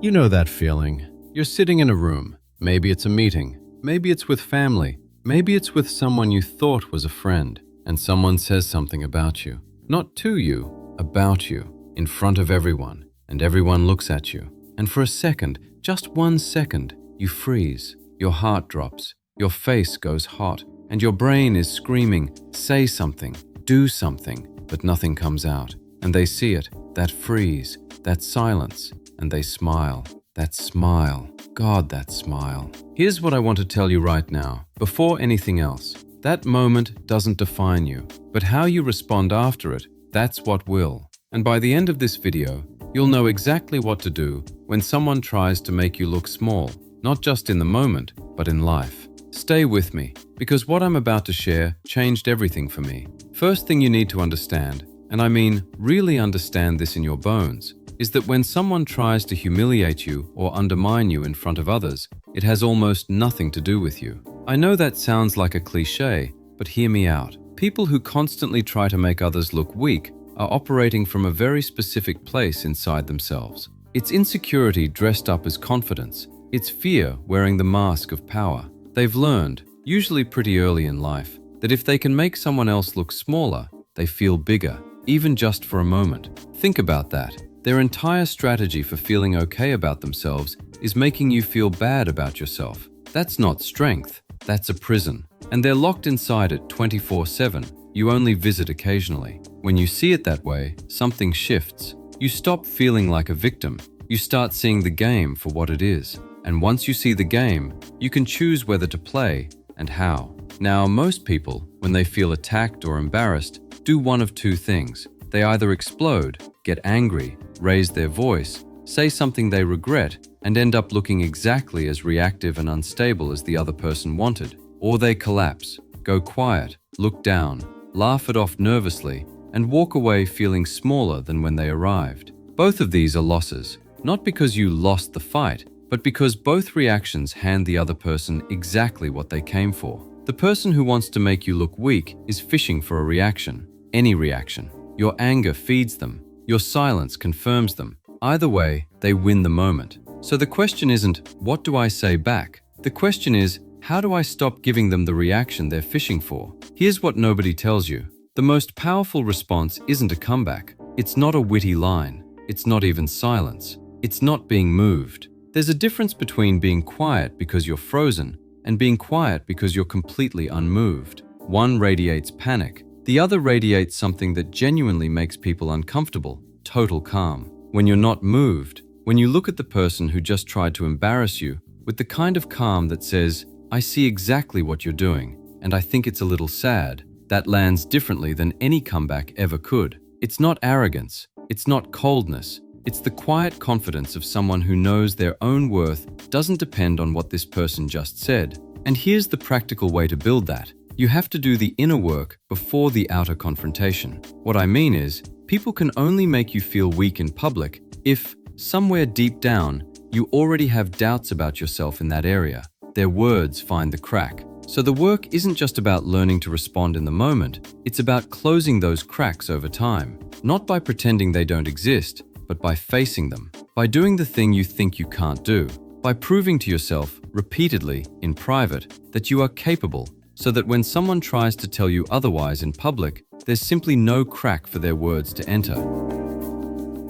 You know that feeling. You're sitting in a room. Maybe it's a meeting. Maybe it's with family. Maybe it's with someone you thought was a friend. And someone says something about you. Not to you, about you, in front of everyone. And everyone looks at you. And for a second, just 1 second, you freeze. Your heart drops. Your face goes hot. And your brain is screaming, say something, do something. But nothing comes out. And they see it, that freeze, that silence. And they smile. That smile. God, that smile. Here's what I want to tell you right now, before anything else. That moment doesn't define you, but how you respond after it, that's what will. And by the end of this video, you'll know exactly what to do when someone tries to make you look small, not just in the moment, but in life. Stay with me, because what I'm about to share changed everything for me. First thing you need to understand, and I mean really understand this in your bones, is that when someone tries to humiliate you or undermine you in front of others, it has almost nothing to do with you. I know that sounds like a cliche, but hear me out. People who constantly try to make others look weak are operating from a very specific place inside themselves. It's insecurity dressed up as confidence. It's fear wearing the mask of power. They've learned, usually pretty early in life, that if they can make someone else look smaller, they feel bigger, even just for a moment. Think about that. Their entire strategy for feeling okay about themselves is making you feel bad about yourself. That's not strength, that's a prison. And they're locked inside it 24/7. You only visit occasionally. When you see it that way, something shifts. You stop feeling like a victim. You start seeing the game for what it is. And once you see the game, you can choose whether to play and how. Now, most people, when they feel attacked or embarrassed, do one of two things. They either explode, get angry, raise their voice, say something they regret, and end up looking exactly as reactive and unstable as the other person wanted. Or they collapse, go quiet, look down, laugh it off nervously, and walk away feeling smaller than when they arrived. Both of these are losses, not because you lost the fight, but because both reactions hand the other person exactly what they came for. The person who wants to make you look weak is fishing for a reaction, any reaction. Your anger feeds them. Your silence confirms them. Either way, they win the moment. So the question isn't, what do I say back? The question is, how do I stop giving them the reaction they're fishing for? Here's what nobody tells you. The most powerful response isn't a comeback. It's not a witty line. It's not even silence. It's not being moved. There's a difference between being quiet because you're frozen and being quiet because you're completely unmoved. One radiates panic. The other radiates something that genuinely makes people uncomfortable, total calm. When you're not moved, when you look at the person who just tried to embarrass you with the kind of calm that says, I see exactly what you're doing, and I think it's a little sad, that lands differently than any comeback ever could. It's not arrogance, it's not coldness, it's the quiet confidence of someone who knows their own worth doesn't depend on what this person just said. And here's the practical way to build that. You have to do the inner work before the outer confrontation. What I mean is, people can only make you feel weak in public if, somewhere deep down, you already have doubts about yourself in that area. Their words find the crack. So the work isn't just about learning to respond in the moment, it's about closing those cracks over time. Not by pretending they don't exist, but by facing them. By doing the thing you think you can't do. By proving to yourself, repeatedly, in private, that you are capable, so that when someone tries to tell you otherwise in public, there's simply no crack for their words to enter.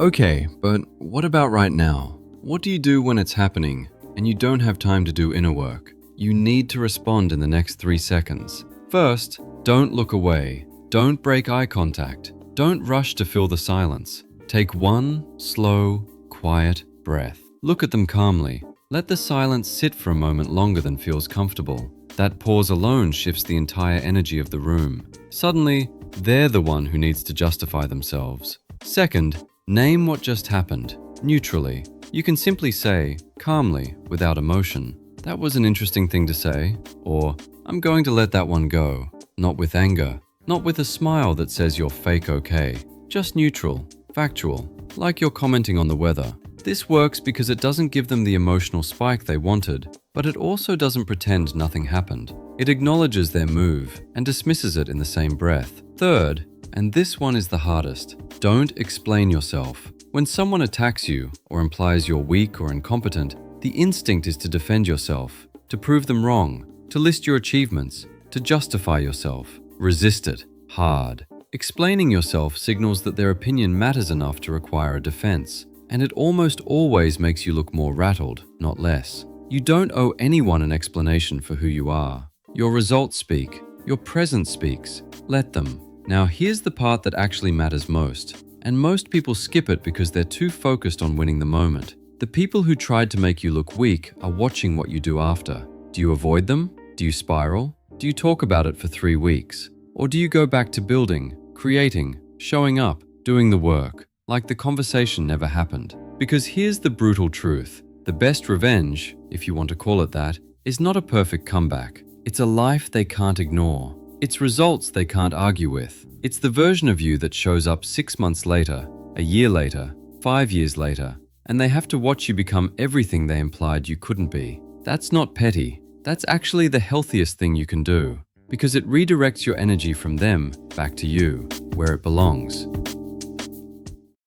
Okay, but what about right now? What do you do when it's happening and you don't have time to do inner work? You need to respond in the next 3 seconds. First, don't look away. Don't break eye contact. Don't rush to fill the silence. Take one slow, quiet breath. Look at them calmly. Let the silence sit for a moment longer than feels comfortable. That pause alone shifts the entire energy of the room. Suddenly, they're the one who needs to justify themselves. Second, name what just happened, neutrally. You can simply say, calmly, without emotion, that was an interesting thing to say, or I'm going to let that one go. Not with anger, not with a smile that says you're fake okay. Just neutral, factual, like you're commenting on the weather. This works because it doesn't give them the emotional spike they wanted, but it also doesn't pretend nothing happened. It acknowledges their move and dismisses it in the same breath. Third, and this one is the hardest, don't explain yourself. When someone attacks you or implies you're weak or incompetent, the instinct is to defend yourself, to prove them wrong, to list your achievements, to justify yourself. Resist it hard. Explaining yourself signals that their opinion matters enough to require a defense, and it almost always makes you look more rattled, not less. You don't owe anyone an explanation for who you are. Your results speak. Your presence speaks. Let them. Now here's the part that actually matters most, and most people skip it because they're too focused on winning the moment. The people who tried to make you look weak are watching what you do after. Do you avoid them? Do you spiral? Do you talk about it for 3 weeks? Or do you go back to building, creating, showing up, doing the work, like the conversation never happened? Because here's the brutal truth. The best revenge, if you want to call it that, is not a perfect comeback. It's a life they can't ignore. It's results they can't argue with. It's the version of you that shows up 6 months later, a year later, 5 years later, and they have to watch you become everything they implied you couldn't be. That's not petty. That's actually the healthiest thing you can do, because it redirects your energy from them back to you, where it belongs.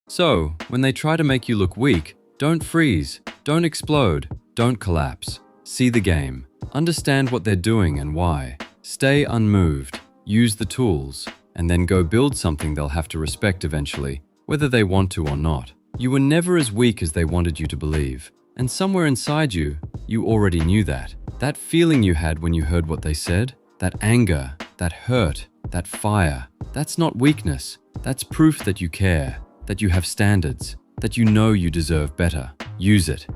So, when they try to make you look weak, don't freeze, don't explode, don't collapse. See the game. Understand what they're doing and why. Stay unmoved, use the tools, and then go build something they'll have to respect eventually, whether they want to or not. You were never as weak as they wanted you to believe. And somewhere inside you, you already knew that. That feeling you had when you heard what they said, that anger, that hurt, that fire, that's not weakness. That's proof that you care, that you have standards, that you know you deserve better. Use it.